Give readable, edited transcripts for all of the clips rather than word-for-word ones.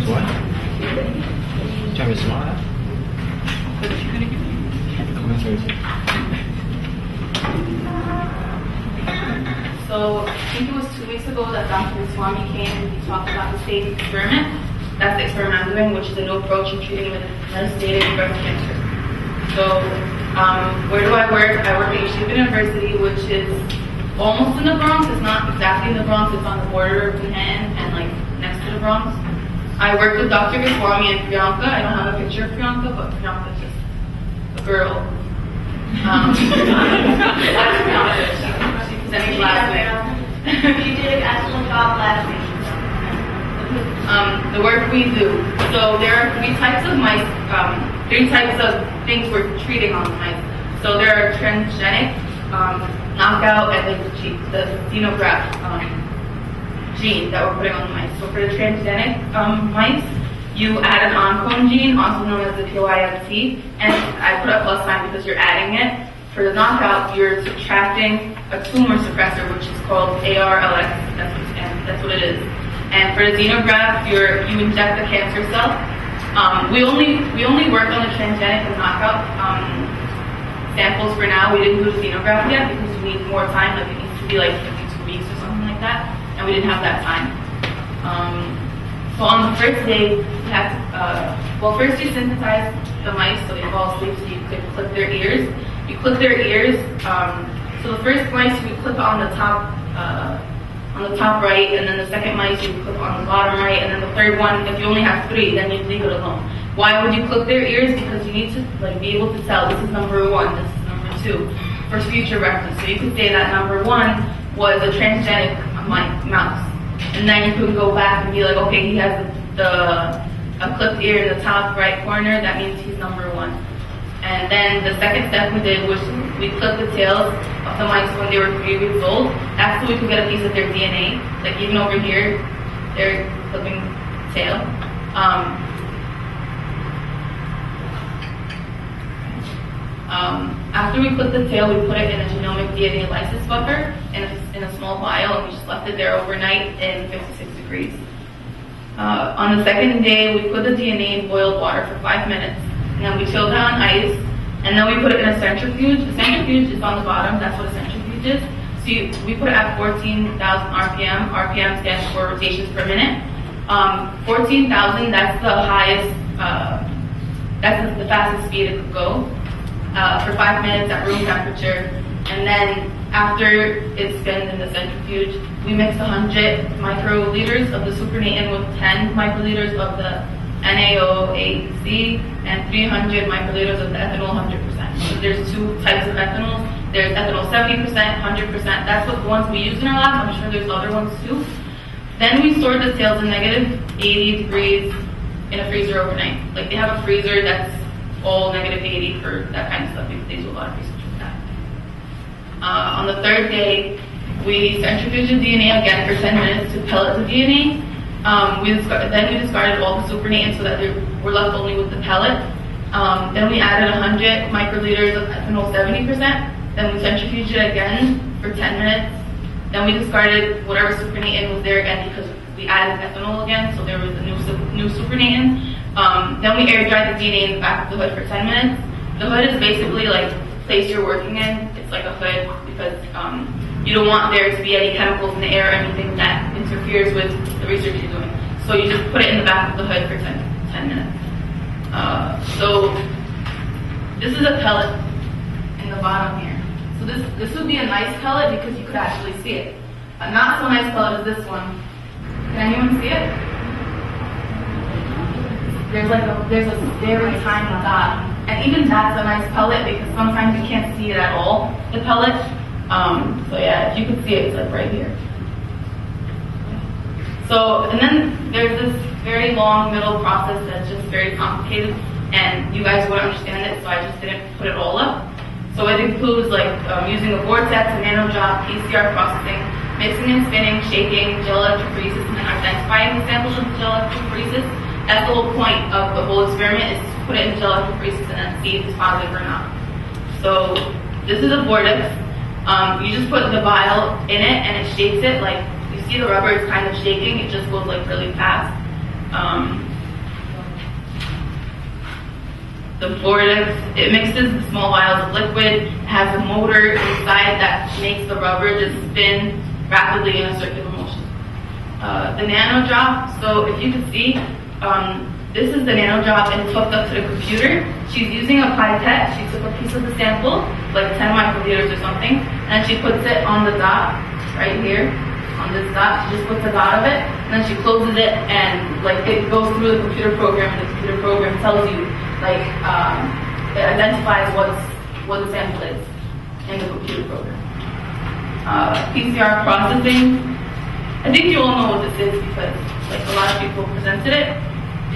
is what? Do you want me to smell that? So I think it was 2 weeks ago that Dr. Swami came and he talked about the STATE experiment. That's the experiment I'm doing, which is a new approach in treating metastatic breast cancer. So where do I work? I work at Yeshiva University, which is almost in the Bronx. It's not exactly in the Bronx. It's on the border of Manhattan and like next to the Bronx. I work with Dr. Goswami and Priyanka. I don't have a picture of Priyanka, but Priyanka is just a girl. That's Priyanka. She presented last week. You did an excellent job last week. The work we do. So there are 3 types of mice, 3 types of things we're treating on the mice. So there are transgenic, knockout, and the xenograft gene that we're putting on the mice. So for the transgenic mice, you add an oncomb gene, also known as the PYFT, and I put a plus sign because you're adding it. For the knockout, you're subtracting a tumor suppressor, which is called ARLX. That's what it is. And for the xenograft, you inject the cancer cell. We only work on the transgenic and knockout samples for now. We didn't do the xenograft yet because we need more time. Like it needs to be like 52 weeks or something like that, and we didn't have that time. So on the first day, we had to, first you synthesize the mice so they fall asleep so you could clip their ears. You clip their ears. So the first mice you clip on the top right, and then the second mice you clip on the bottom right, and then the third one, if you only have 3, then you leave it alone. Why would you clip their ears? Because you need to be able to tell this is number 1, this is number 2, for future reference. So you could say that number 1 was a transgenic mouse, and then you could go back and be like, okay, he has a clipped ear in the top right corner. That means he's number 1. And then the second step we did was we clipped the tails of the mice when they were 3 weeks old. That's so we could get a piece of their DNA. Like even over here, they're clipping the tail. After we clipped the tail, we put it in a genomic DNA lysis buffer in a small vial, and we just left it there overnight in 56 degrees. On the second day, we put the DNA in boiled water for 5 minutes. And then we chilled it on ice, and then we put it in a centrifuge. The centrifuge is on the bottom. That's what a centrifuge is. So we put it at 14,000 RPM. RPM stands for rotations per minute. 14,000, that's the highest, that's the fastest speed it could go for 5 minutes at room temperature. And then after it spins in the centrifuge, we mix 100 microliters of the supernatant with 10 microliters of the NaOH and 300 microliters of the ethanol 100%. So there's 2 types of ethanols. There's ethanol 70%, 100%. That's what the ones we use in our lab. I'm sure there's other ones too. Then we store the tails in negative 80 degrees in a freezer overnight. Like they have a freezer that's all negative 80 for that kind of stuff because they do a lot of research with that. On the third day, we centrifuge the DNA again for 10 minutes to pellet the DNA. Then we discarded all the supernatant so that we're left only with the pellet. Then we added 100 microliters of ethanol 70%. Then we centrifuged it again for 10 minutes. Then we discarded whatever supernatant was there again because we added ethanol again, so there was a new supernatant. Then we air dried the DNA in the back of the hood for 10 minutes. The hood is basically like the place you're working in. It's like a hood because you don't want there to be any chemicals in the air or anything that interferes with the research you're doing. So you just put it in the back of the hood for 10 minutes. So this is a pellet in the bottom here. So this would be a nice pellet because you could actually see it. A not so nice pellet is this one. Can anyone see it? There's a very tiny dot. And even that's a nice pellet because sometimes you can't see it at all, the pellet. So yeah, if you could see it, it's like right here. So, and then there's this very long middle process that's just very complicated, and you guys wouldn't understand it, so I just didn't put it all up. So it includes like using a vortex, a nano-drop, PCR processing, mixing and spinning, shaking, gel electrophoresis, and then identifying the samples of gel electrophoresis. That's the whole point of the whole experiment, is to put it in gel electrophoresis and then see if it's positive or not. So this is a vortex. You just put the vial in it and it shakes it. Like you see the rubber is kind of shaking, it just goes like really fast. the Vortex, it mixes the small vials of liquid. It has a motor inside that makes the rubber just spin rapidly in a circular motion. The Nano Drop, so if you can see, this is the Nano Drop and it's hooked up to the computer. She's using a pipette. She took a piece of the sample, like 10 microliters or something, and she puts it on the dot right here. On this dot, she just puts a dot of it, and then she closes it, and like it goes through the computer program, and the computer program tells you, like, it identifies what the sample is in the computer program. PCR processing. I think you all know what this is because like a lot of people presented it.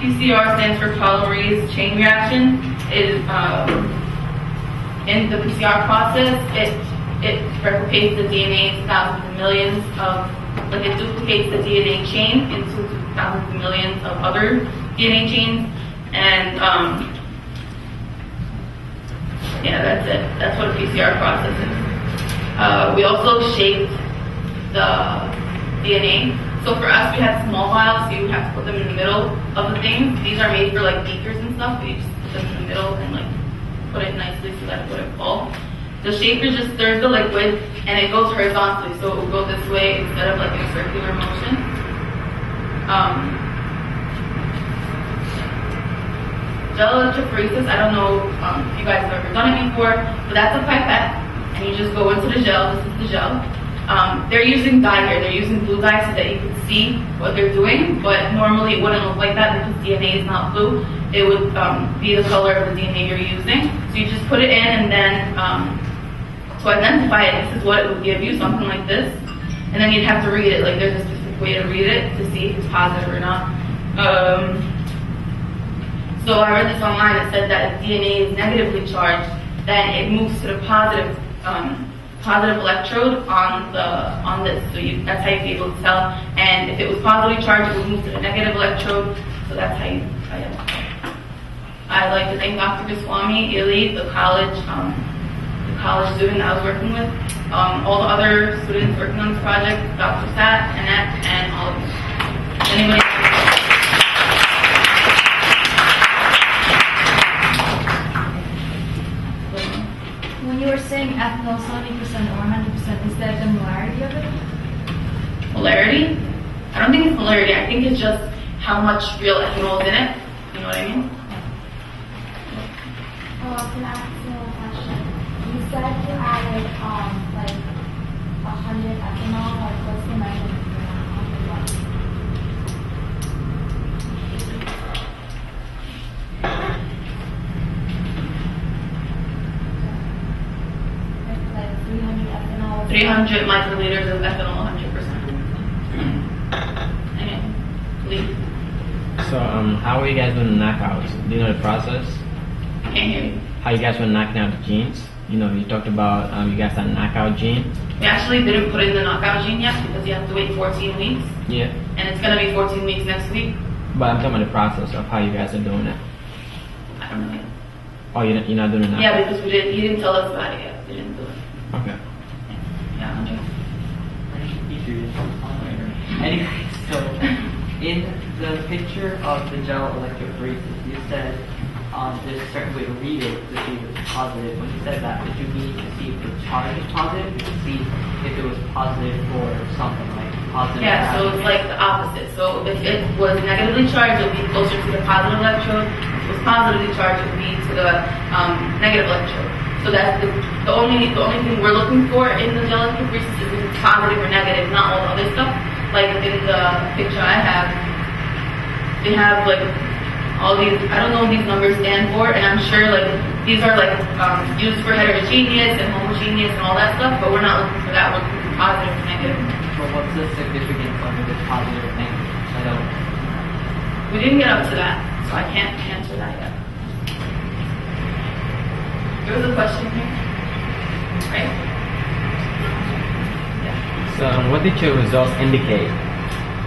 PCR stands for polymerase chain reaction. In the PCR process, it replicates the DNA into thousands and millions of, like it duplicates the DNA chain into thousands and millions of other DNA chains. And yeah, that's it. That's what a PCR process is. We also shaped the DNA. So for us, we have small vials, so you have to put them in the middle of the thing. These are made for like beakers and stuff, but you just put them in the middle and like put it nicely so that it wouldn't fall. The shaper just stirs the liquid and it goes horizontally, so it will go this way instead of like in a circular motion. Gel electrophoresis, I don't know if you guys have ever done it before, but that's a pipette and you just go into the gel. This is the gel. They're using dye here. They're using blue dye so that you can see what they're doing, but normally it wouldn't look like that because DNA is not blue. It would be the color of the DNA you're using. So you just put it in and then to identify it, this is what it would give you, something like this. And then you'd have to read it, like there's a specific way to read it to see if it's positive or not. So I read this online, it said that if DNA is negatively charged, then it moves to the positive electrode on this. So that's how you'd be able to tell. And if it was positively charged, it would move to the negative electrode. So that's how you I'd like to thank Dr. Goswami, Ili, the college student I was working with, all the other students working on this project, Dr. Sat, Annette, and all of you. Anybody? When you were saying ethanol 70% or 100%, is that the molarity of it? Polarity? I don't think it's polarity. I think it's just how much real ethanol is in it. You know what I mean? Can I ask you a question? You said you added like 100 ethanol. Like, what's the measurement for that? 300 ethanol. 300 microliters of ethanol, 100%. Anyway, please. So, how are you guys doing the knockouts? Do you know the process? I can't hear you. How you guys were knocking out the genes? You know, you talked about you guys had a knockout gene. We actually didn't put in the knockout gene yet because you have to wait 14 weeks. Yeah. And it's going to be 14 weeks next week. But I'm talking about the process of how you guys are doing it. I don't know yet. Oh, you're not doing it now? Yeah, because he didn't tell us about it yet. We didn't do it. Okay. Yeah, Andre. Anyway, so in the picture of the gel electrophoresis, you said there's a certain way to read it to see if it's positive. When you said that, did you mean to see if the charge is positive, to see if it was positive for something like positive? Yeah, so it's like the opposite. So if it was negatively charged, it would be closer to the positive electrode. If it was positively charged, it would be to the negative electrode. So that's the only thing we're looking for in the gel electrophoresis is if it's positive or negative, not all the other stuff. Like in the picture I have, they have like all these, I don't know what these numbers stand for, and I'm sure like these are like used for heterogeneous and homogeneous and all that stuff, but we're not looking for that. We're looking for positive and negative. But what's the significance of the positive and negative? I don't. We didn't get up to that, so I can't answer that yet. There was a question here, right? Yeah. So, what did your results indicate?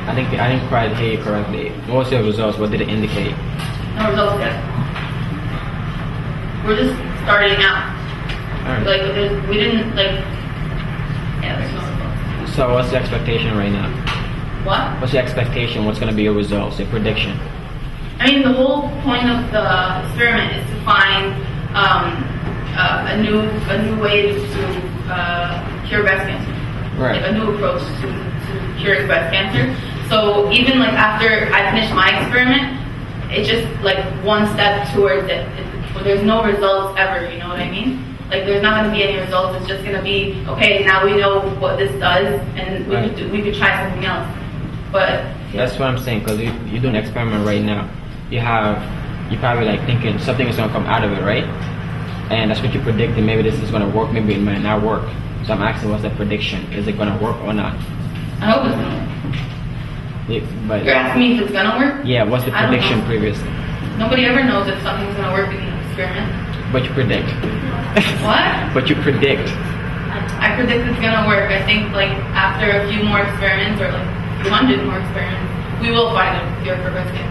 I didn't quite hear you correctly. What was your results? What did it indicate? No results yet. We're just starting out. Alright. Like, we didn't, like, yeah, there's no results. So, what's the expectation right now? What? What's your expectation? What's going to be your results, your prediction? I mean, the whole point of the experiment is to find a new way to cure breast cancer. Right. Like a new approach to curing breast cancer. So even like after I finished my experiment, it's just like one step towards it. There's no results ever, you know what I mean? Like there's not going to be any results. It's just going to be, okay, now we know what this does, and we could try something else. But That's what I'm saying, because you do an experiment right now. You probably like thinking something is going to come out of it, right? And that's what you predicted. Maybe this is going to work, maybe it might not work. So I'm asking, what's the prediction? Is it going to work or not? I hope it's going to work. But You're asking me if it's going to work? yeah, what's the I don't prediction know. previously? Nobody ever knows if something's going to work in an experiment. But you predict. What? But you predict. I predict it's going to work. I think like after a few more experiments, or like 200 more experiments, we will find a cure for breast cancer.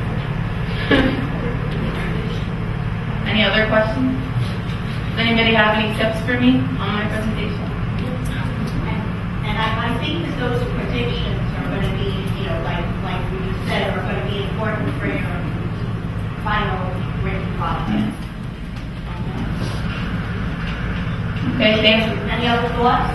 Any other questions? Does anybody have any tips for me on my presentation? And I think that those predictions are going to be, you know, like you said, are going to be important for your final written product. Okay, thanks. Any other thoughts?